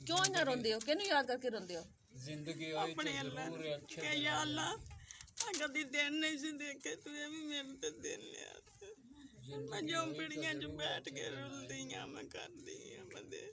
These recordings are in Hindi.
क्यों इन्ना रोंदे हो, किहनू याद करके रोंदे हो? जिंदगी अपने अल्लाह के या अल्लाह कभी दिन नहीं सी देखे तुझे भी मेरे ते दिन लिया मैं झोंपड़ियां च बैठ के रुलदी हां मैं करदी हां बंदे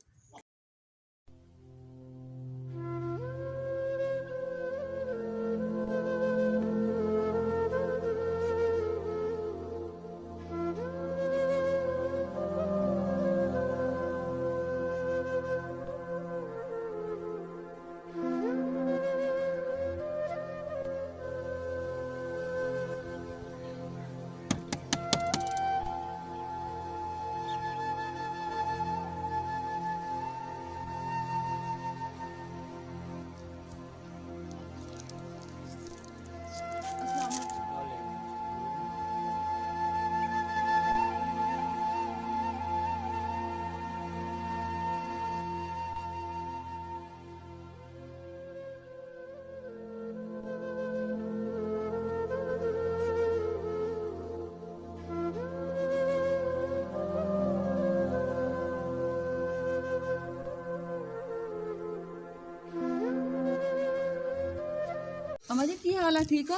अम्मा जी की हाल है, ठीक हो?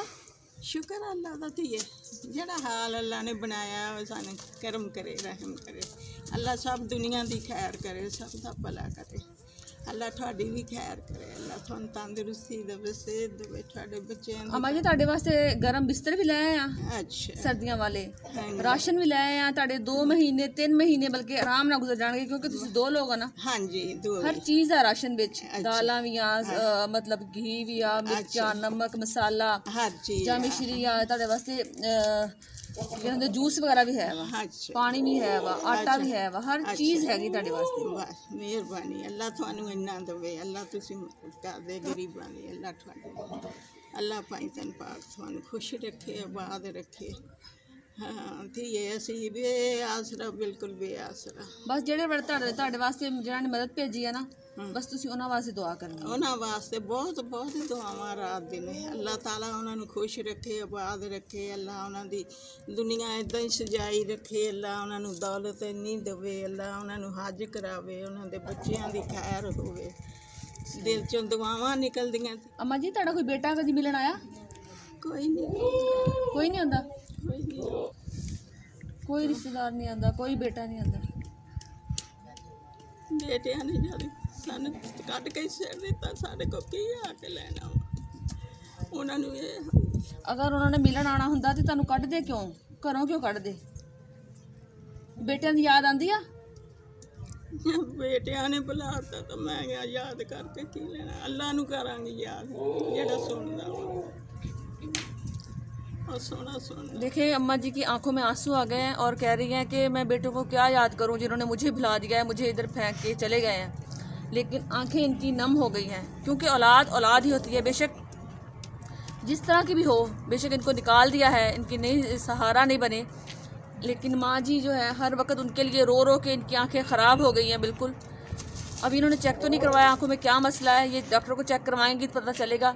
शुक्र अल्लाह दा धीए जेड़ा हाल अल्लाह ने बनाया वो सानू करम करे रहम करे अल्लाह सब दुनिया दी खैर करे सब दा भला करे अल्लाह तुहाडी भी खैर करे अल्लाह तुहानू तंदुरुस्ती देवे सेहत देवे तुहाडे बच्चों दी अम्मा जी ਤੁਹਾਡੇ वास्ते गर्म बिस्तर भी लाए हैं, अच्छा सर्दियां वाले हाँ जी। राशन भी लाए हैं ਤੁਹਾਡੇ 2 महीने 3 महीने बल्कि आराम ਨਾਲ गुजर जाएंगे क्योंकि ਤੁਸੀਂ 2 लोग हो ना। हाँ जी दो हर चीज़ है राशन बिच, दालां भी आ, मतलब घी भी आ, मिर्चा नमक मसाला हर चीज ਜਾਂ ਮਿਸ਼ਰੀ ਆ ਤੁਹਾਡੇ ਵਾਸਤੇ ਕਹਿੰਦੇ ਜੂਸ ਵਗੈਰਾ ਵੀ ਹੈ ਵਾ, अच्छा ਪਾਣੀ ਵੀ ਹੈ ਵਾ, ਆਟਾ ਵੀ ਹੈ ਵਾ, ਹਰ ਚੀਜ਼ ਹੈਗੀ ਤੁਹਾਡੇ ਵਾਸਤੇ। बस मेहरबानी अल्लाह थानू इन्ना देवे अल्लाह तुसी कर दे गरीबानी अल्लाह तुहाडे अल्लाह भाई तन पाक थानू खुश रखे आबाद रखे हाँ धीए असी बेआसरा बिल्कुल बेआसरा ਬਸ ਜਿਹੜੇ ਬੜੇ ਤੁਹਾਡੇ ਵਾਸਤੇ ਜਿਹਨਾਂ ਨੇ ਮਦਦ ਭੇਜੀ ਹੈ ਨਾ, ਬਸ ਤੁਸੀਂ ਉਹਨਾਂ ਵਾਸਤੇ ਦੁਆ ਕਰਨੀ ਹੈ। ਉਹਨਾਂ ਵਾਸਤੇ ਬਹੁਤ ਬਹੁਤ ਦੁਆਵਾਂ ਰਾਤ ਦਿਨ ਅੱਲਾਹ ਤਾਲਾ ਉਹਨਾਂ ਨੂੰ ਖੁਸ਼ ਰੱਖੇ ਆਬਾਦ ਰੱਖੇ ਅੱਲਾਹ ਉਹਨਾਂ ਦੀ ਦੁਨੀਆ ਇਦਾਂ ਹੀ ਸਜਾਈ ਰੱਖੇ ਅੱਲਾਹ ਉਹਨਾਂ ਨੂੰ ਦੌਲਤ ਇੰਨੀ ਦੇਵੇ ਅੱਲਾਹ ਉਹਨਾਂ ਨੂੰ ਹੱਜ ਕਰਾਵੇ ਉਹਨਾਂ ਦੇ ਬੱਚਿਆਂ ਦੀ ਖੈਰ ਹੋਵੇ ਦਿਲ ਚੋਂ ਦੁਆਵਾਂ ਨਿਕਲਦੀਆਂ अम्मा जी ਤੁਹਾਡਾ ਕੋਈ ਬੇਟਾ ਕਦੀ ਮਿਲਣ ਆਇਆ? ਕੋਈ ਨਹੀਂ ਕੋਈ ਨਹੀਂ ਆਉਂਦਾ, ਕੋਈ ਨਹੀਂ ਕੋਈ ਰਿਸ਼ਤੇਦਾਰ ਨਹੀਂ ਆਉਂਦਾ, ਕੋਈ ਬੇਟਾ ਨਹੀਂ ਆਉਂਦਾ। ਬੇਟਿਆਂ ਨੇ ਜਦ ਸਾਨੂੰ ਕੱਢ ਕੇ ਛੱਡ ਦਿੱਤਾ ਸਾਡੇ ਕੋਲ ਕੀ ਆ ਕੇ ਲੈਣਾ ਵਾ। ਉਹਨਾਂ ਨੂੰ ਇਹ ਅਗਰ ਉਹਨਾਂ ਨੇ ਮਿਲਣ ਆਣਾ ਹੁੰਦਾ ਤੇ ਤੁਹਾਨੂੰ ਕੱਢਦੇ ਕਿਉਂ, ਘਰੋਂ ਕਿਉਂ ਕੱਢਦੇ? ਬੇਟਿਆਂ ਦੀ ਯਾਦ ਆਉਂਦੀ ਆ? ਬੇਟਿਆਂ ਨੇ ਬੁਲਾਤਾ ਤਾਂ ਮੈਂ ਕਿਹਾ ਯਾਦ ਕਰਕੇ ਕੀ ਲੈਣਾ ਅੱਲਾ ਨੂੰ ਕਰਾਂਗੀ ਯਾਦ ਜਿਹੜਾ ਸੁਣਦਾ ਵਾ ਉਹ ਸੋਹਣਾ ਸੁਣਦਾ। देखिए अम्मा जी की आंखों में आंसू आ गए हैं और कह रही हैं कि मैं बेटों को क्या याद करूं जिन्होंने मुझे भुला दिया है, मुझे इधर फेंक के चले गए हैं। लेकिन आंखें इनकी नम हो गई हैं क्योंकि औलाद औलाद ही होती है, बेशक जिस तरह की भी हो, बेशक इनको निकाल दिया है, इनकी नहीं सहारा नहीं बने, लेकिन माँ जी जो है हर वक्त उनके लिए रो रो के इनकी आंखें ख़राब हो गई हैं बिल्कुल। अभी इन्होंने चेक तो नहीं करवाया आंखों में क्या मसला है, ये डॉक्टर को चेक करवाएंगी तो पता चलेगा,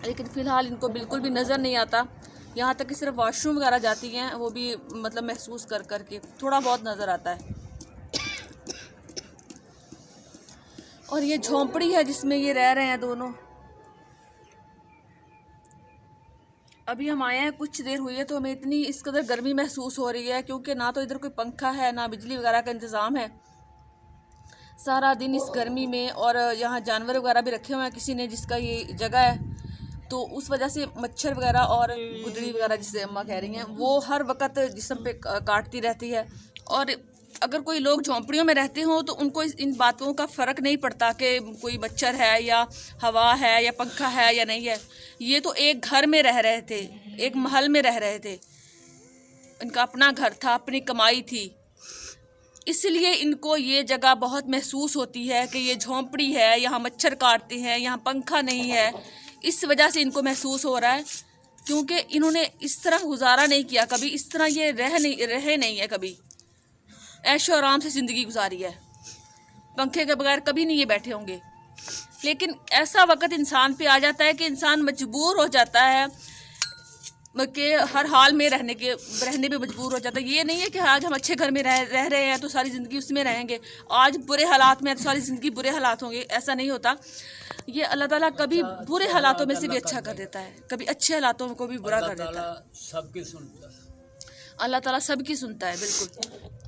लेकिन फ़िलहाल इनको बिल्कुल भी नज़र नहीं आता। यहाँ तक कि सिर्फ वॉशरूम वगैरह जाती हैं वो भी मतलब महसूस कर कर के थोड़ा बहुत नज़र आता है। और ये झोंपड़ी है जिसमें ये रह रहे हैं दोनों। अभी हम आए हैं, कुछ देर हुई है तो हमें इतनी इस कदर गर्मी महसूस हो रही है क्योंकि ना तो इधर कोई पंखा है ना बिजली वगैरह का इंतज़ाम है। सारा दिन इस गर्मी में, और यहाँ जानवर वगैरह भी रखे हुए हैं किसी ने जिसका ये जगह है, तो उस वजह से मच्छर वगैरह और गुदड़ी वगैरह जिसे अम्मा कह रही हैं वो हर वक्त जिस्म पे काटती रहती है। और अगर कोई लोग झोंपड़ियों में रहते हों तो उनको इन बातों का फ़र्क नहीं पड़ता कि कोई मच्छर है या हवा है या पंखा है या नहीं है। ये तो एक घर में रह रहे थे, एक महल में रह रहे थे, इनका अपना घर था, अपनी कमाई थी, इसलिए इनको ये जगह बहुत महसूस होती है कि ये झोंपड़ी है, यहाँ मच्छर काटते हैं, यहाँ पंखा नहीं है। इस वजह से इनको महसूस हो रहा है क्योंकि इन्होंने इस तरह गुजारा नहीं किया कभी, इस तरह ये रहे नहीं है कभी, ऐशो आराम से ज़िंदगी गुजारी है, पंखे के बगैर कभी नहीं ये बैठे होंगे। लेकिन ऐसा वक्त इंसान पे आ जाता है कि इंसान मजबूर हो जाता है के हर हाल में रहने पे मजबूर हो जाता है। ये नहीं है कि आज हम अच्छे घर में रह रहे हैं तो सारी ज़िंदगी उसमें रहेंगे, आज बुरे हालात में तो सारी ज़िंदगी बुरे हालात होंगे, ऐसा नहीं होता। ये अल्लाह ताला कभी बुरे हालातों में से भी अच्छा कर देता है, कभी अच्छे हालातों को भी बुरा कर देता है। सबकी सुनता है, अल्लाह ताला सबकी सुनता है, बिल्कुल।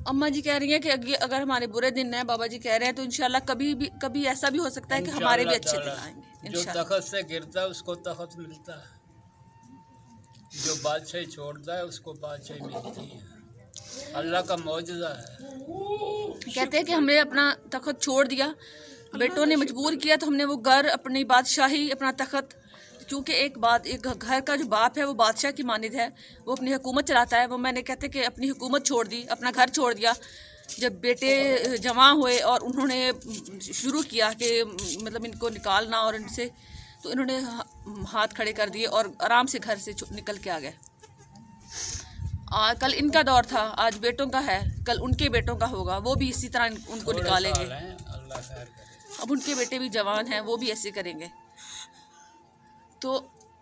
अम्मा जी कह रही हैं कि अगर हमारे बुरे दिन हैं, बाबा जी कह रहे हैं, तो इंशाल्लाह कभी ऐसा भी हो सकता है कि हमारे भी अच्छे दिन आएंगे जो इंशाल्लाह। तखत से गिरता है उसको तखत मिलता है, जो बादशाही छोड़ता है उसको बादशाही मिलती है। अल्लाह का मौजज़ा है। कहते हैं कि हमने अपना तखत छोड़ दिया, बेटों ने मजबूर किया तो हमने वो घर, अपनी बादशाही, अपना तखत, क्योंकि एक घर का जो बाप है वो बादशाह की मानिद है, वो अपनी हुकूमत चलाता है। वो मैंने कहते कि अपनी हुकूमत छोड़ दी, अपना घर छोड़ दिया। जब बेटे जवां हुए और उन्होंने शुरू किया कि मतलब इनको निकालना और इनसे, तो इन्होंने हाथ खड़े कर दिए और आराम से घर से निकल के आ गए। कल इनका दौर था, आज बेटों का है, कल उनके बेटों का होगा, वो भी इसी तरह उनको निकालेंगे। अल्लाह खैर करे। अब उनके बेटे भी जवान हैं, वो भी ऐसे करेंगे। तो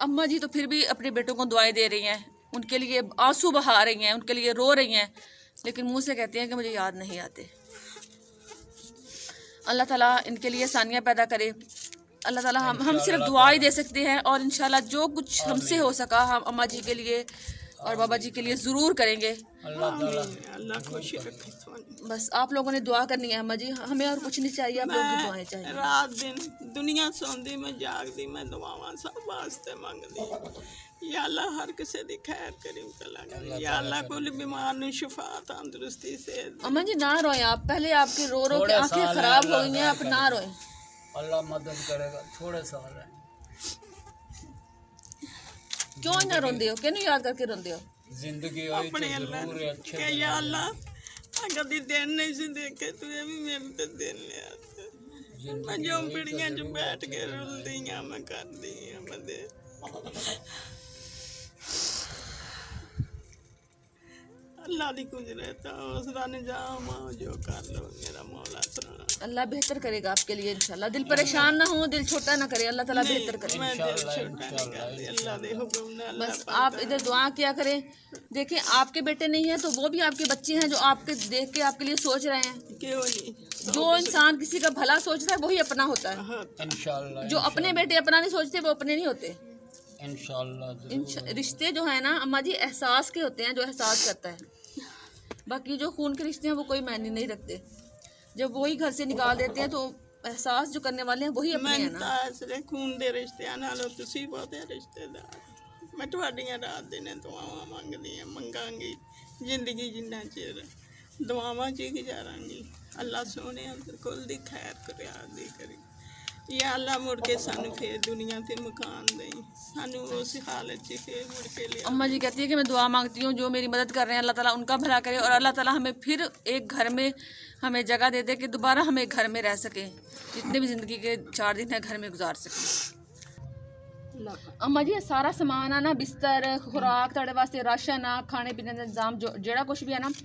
अम्मा जी तो फिर भी अपने बेटों को दुआएं दे रही हैं, उनके लिए आंसू बहा रही हैं, उनके लिए रो रही हैं, लेकिन मुंह से कहती हैं कि मुझे याद नहीं आते। अल्लाह ताला इनके लिए आसानियाँ पैदा करे। अल्लाह ताला हम सिर्फ दुआ ही दे सकते हैं, और इंशाल्लाह जो कुछ हमसे हो सका हम अम्मा जी के लिए और बाबा जी के लिए ज़रूर करेंगे। अल्लाह खुश रखे। बस आप लोगों ने दुआ करनी है अम्मा जी, हमें और कुछ नहीं चाहिए, आप लोगों की दुआएं चाहिए। रात दिन दुनिया सौंदी मैं जागदी, मैं दुआवां सब वास्ते मंगदी। या अल्लाह हर किसी दी खैर करी कलांगी। या अल्लाह कुल बीमार नु शिफा तंदुरुस्ती से। अम्मा जी ना रोएं आप, पहले आपके रो के आंखें खराब हो गई हैं, आप ना रोएं। अल्लाह मदद करेगा, थोड़े साल हैं। क्यों ना रोंदे हो, क्यों याद करके रोंदे हो? जिंदगी हुई तो अपने अल्लाह जरूर ने अच्छे कि या अल्लाह कभी दिन नहीं से देखे, तुझे भी मेरे ते दिन ले आते। मैं झोंपड़ियां च बैठ के रुलदी हां, मैं करदी हां बदे। अल्लाह दी कुदरत उसदा निजाम जो कर लो मेरा मौला सुना। अल्लाह बेहतर करेगा आपके लिए इंशाल्लाह। दिल परेशान ना हो, दिल छोटा ना करे, अल्लाह ताला बेहतर करे। मैं दिल छोटा नहीं करती, अल्लाह दे हुक्म ने। अल्लाह बस आप इधर दुआ किया करें। देखें आपके बेटे नहीं हैं तो वो भी आपके बच्चे हैं जो आपके देख के आपके लिए सोच रहे हैं। क्यों नहीं, जो इंसान किसी का भला सोचता है वही अपना होता है। इंशाल्लाह। जो अपने बेटे अपना नहीं सोचते वो अपने नहीं होते। इंशाल्लाह रिश्ते जो है ना अम्मा जी एहसास के होते हैं, जो एहसास करता है। बाकी जो खून के रिश्ते हैं वो कोई मायने नहीं रखते। जब वही घर से निकाल देते हैं तो एहसास जो करने वाले हैं वही अपने हैं ना। मैं खून दे रिश्तिਆਂ ਨਾਲੋਂ ਤੁਸੀਂ ਬਹੁਤੇ ਰਿਸ਼ਤੇਦਾਰ। ਮੈਂ ਤੁਹਾਡੀਆਂ ਰਾਤ ਦਿਨ ਦੁਆਵਾਂ ਮੰਗਦੀ ਹਾਂ, ਮੰਗਾਂਗੀ ਜ਼ਿੰਦਗੀ ਜਿੰਨਾ ਚਿਰ ਦੁਆਵਾਂ 'ਚ ਹੀ ਗੁਜ਼ਾਰਾਂਗੀ। ਅੱਲਾ ਸੋਹਣਿਆ ਕੁੱਲ ਦੀ ਖੈਰ ਕਰਿਆਦੀ ਕਰੀ। या अल्लाह मुड़ के सानू फिर दुनिया से मकान दें, सानू उस हालत से फिर मुड़ के ले। अम्मा जी कहती है कि मैं दुआ मांगती हूँ जो मेरी मदद कर रहे हैं अल्लाह ताला उनका भला करे, और अल्लाह ताला हमें फिर एक घर में हमें जगह दे दे कि दोबारा हम एक घर में रह सकें, जितने भी ज़िंदगी के 4 दिन है घर में गुजार सकें। अम्मा जी सारा समान है ना, बिस्तर खुराक तुहाडे वास्ते राशन आ, खाने पीने का इंतजाम जो जेड़ा कुछ भी है ना,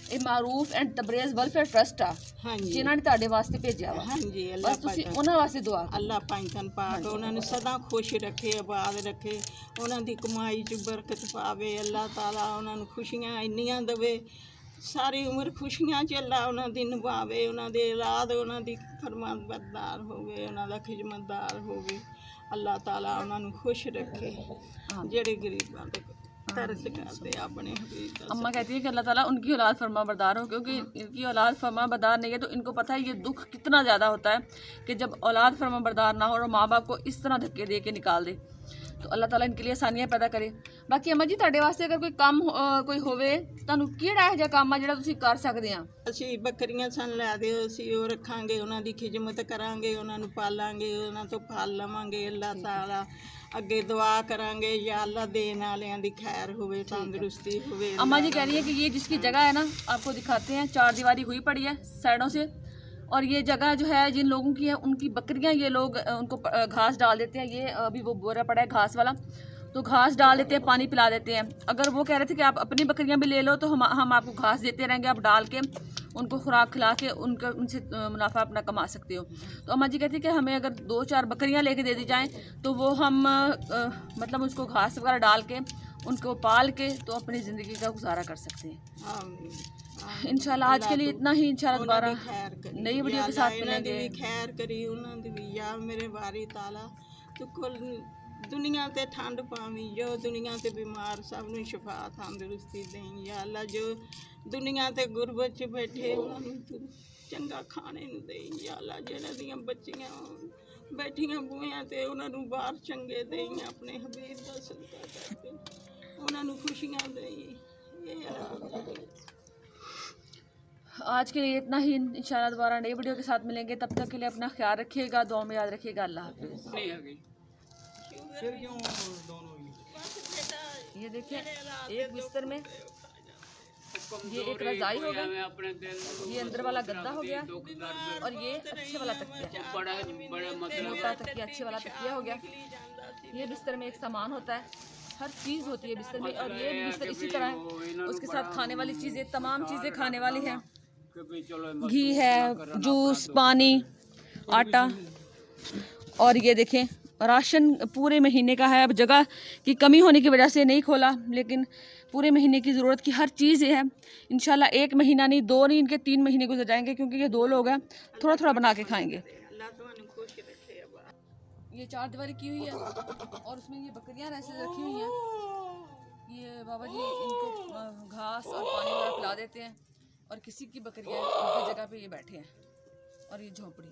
ये मारूफ एंड तबरेज़ वेलफेयर ट्रस्ट आ जिन्हां ने तुहाडे वास्ते भेजिया वा। ਹਾਂਜੀ बस तुसी उन्हां वास्ते दुआ करो। ਅੱਲਾ ਪੰਜਨ ਪਾਕ ਉਹਨਾਂ ਨੂੰ ਸਦਾ ਖੁਸ਼ ਰੱਖੇ, ਆਬਾਦ ਰੱਖੇ, ਉਹਨਾਂ ਦੀ ਕਮਾਈ 'ਚ ਬਰਕਤ ਪਾਵੇ। ਅੱਲਾ ਤਾਲਾ ਉਹਨਾਂ ਨੂੰ ਖੁਸ਼ੀਆਂ ਇੰਨੀਆਂ ਦੇਵੇ, ਸਾਰੀ ਉਮਰ ਖੁਸ਼ੀਆਂ 'ਚ ਅੱਲਾ ਉਹਨਾਂ ਦੀ ਨਿਭਾਵੇ, ਉਹਨਾਂ ਦੇ ਔਲਾਦ ਉਹਨਾਂ ਦੀ ਫਰਮਾਬਰਦਾਰ ਹੋਵੇ, ਉਹਨਾਂ ਦਾ ਖਿਦਮਤਦਾਰ ਹੋਵੇ। ਅੱਲਾ ਤਾਲਾ ਉਹਨਾਂ ਨੂੰ ਖੁਸ਼ ਰੱਖੇ, ਜਿਹੜੇ ਗਰੀਬਾਂ ਤੇ तरस करते अपने हबीब दा। अम्मा कहती है कि अल्लाह ताला उनकी औलाद फरमा बरदार हो, क्योंकि इनकी औलाद फरमा बरदार नहीं है तो इनको पता है ये दुख कितना ज़्यादा होता है कि जब औलाद फरमा बरदार ना हो और माँ बाप को इस तरह धक्के दे के निकाल दे। तो अल्लाह ताला इनके लिए आसानियाँ पैदा करे। बाकी अम्मा जी तुहाडे वास्ते अगर कोई काम कोई होवे तुहानू किहड़ा ਇਹੋ ਜਿਹਾ ਕੰਮ ਆ ਜਿਹੜਾ ਤੁਸੀਂ ਕਰ ਸਕਦੇ ਆ? ਅਸੀਂ ਬੱਕਰੀਆਂ ਸਨ ਲੈ ਦਿਓ, ਅਸੀਂ ਉਹ ਰੱਖਾਂਗੇ, ਉਹਨਾਂ ਦੀ ਖਿਦਮਤ ਕਰਾਂਗੇ, ਉਹਨਾਂ ਨੂੰ ਪਾਲਾਂਗੇ, ਉਹਨਾਂ ਤੋਂ ਫਲ ਲਵਾਂਗੇ। ਅੱਲਾਹ ਤਾਲਾ ਅੱਗੇ दुआ करांगे या अल्लाह देने वालियां दी खैर होवे, तंदुरुस्ती होवे। अम्मा जी कह रही है कि ये जिसकी जगह है ना आपको दिखाते हैं, 4 दीवारी हुई पड़ी है साइडों से, और ये जगह जो है जिन लोगों की है उनकी बकरियां ये लोग उनको घास डाल देते हैं। ये अभी वो बोरा पड़ा है घास वाला, तो घास डाल देते हैं, पानी पिला देते हैं। अगर वो कह रहे थे कि आप अपनी बकरियां भी ले लो तो हम आपको घास देते रहेंगे, आप डाल के उनको खुराक खिला के उनसे मुनाफा अपना कमा सकते हो। तो अम्मा जी कहती है कि हमें अगर 2-4 बकरियां लेके दे दी जाएं तो वो हम मतलब उसको घास वगैरह डाल के उनको पाल के तो अपनी ज़िंदगी का गुजारा कर सकते हैं। इंशाल्लाह आज के लिए इतना ही। इंशाल्लाह दोबारा नई वीडियो के साथ मिलेंगे। खैर करी उन्हां दी भी या मेरे बारी ताला तो कुल दुनिया ते ठंड पावी, जो दुनिया ते बीमार सब नूं शिफा तंदुरुस्ती दें या अल्लाह। जो दुनिया ते गुरबत च बैठे उन्हां नूं तू चंगा खाने नूं दें या अल्लाह। जिन्हां दियां बच्चियां बैठियां बूहियां ते उन्हां नूं बाहर चंगे दें, अपने हबीब दा सदका करके उन्हां नूं खुशियां दें। आज के लिए इतना ही। इंशाल्लाह दोबारा नई वीडियो के साथ मिलेंगे। तब तक के लिए अपना ख्याल रखिएगा, दुआ में याद रखिएगा। अल्लाह हाफ़िज़। ये देखिए एक बिस्तर में ये एक रज़ाई हो गई, ये अंदर वाला गद्दा हो गया और ये अच्छे वाला तकिया, मोटा तकिया, अच्छे वाला तकिया हो गया। ये बिस्तर में एक सामान होता है, हर चीज़ होती है बिस्तर में। और ये बिस्तर इसी तरह है, उसके साथ खाने वाली चीज़ें, तमाम चीज़ें खाने वाली हैं। घी है, जूस, पानी, आटा। और ये देखें राशन पूरे महीने का है। अब जगह की कमी होने की वजह से नहीं खोला, लेकिन पूरे महीने की ज़रूरत की हर चीज़ है। इंशाल्लाह 1 महीना नहीं, 2 नहीं, इनके 3 महीने गुजर जाएंगे, क्योंकि ये 2 लोग हैं, थोड़ा थोड़ा बना के खाएंगे। ये 4 दीवारी की हुई है और उसमें ये बकरियां ऐसे रखी हुई हैं। ये बाबा जी इनको घास और पानी वगैरह पिला देते हैं और किसी की बकरियां उनकी जगह पे ये बैठे हैं। और ये झोंपड़ी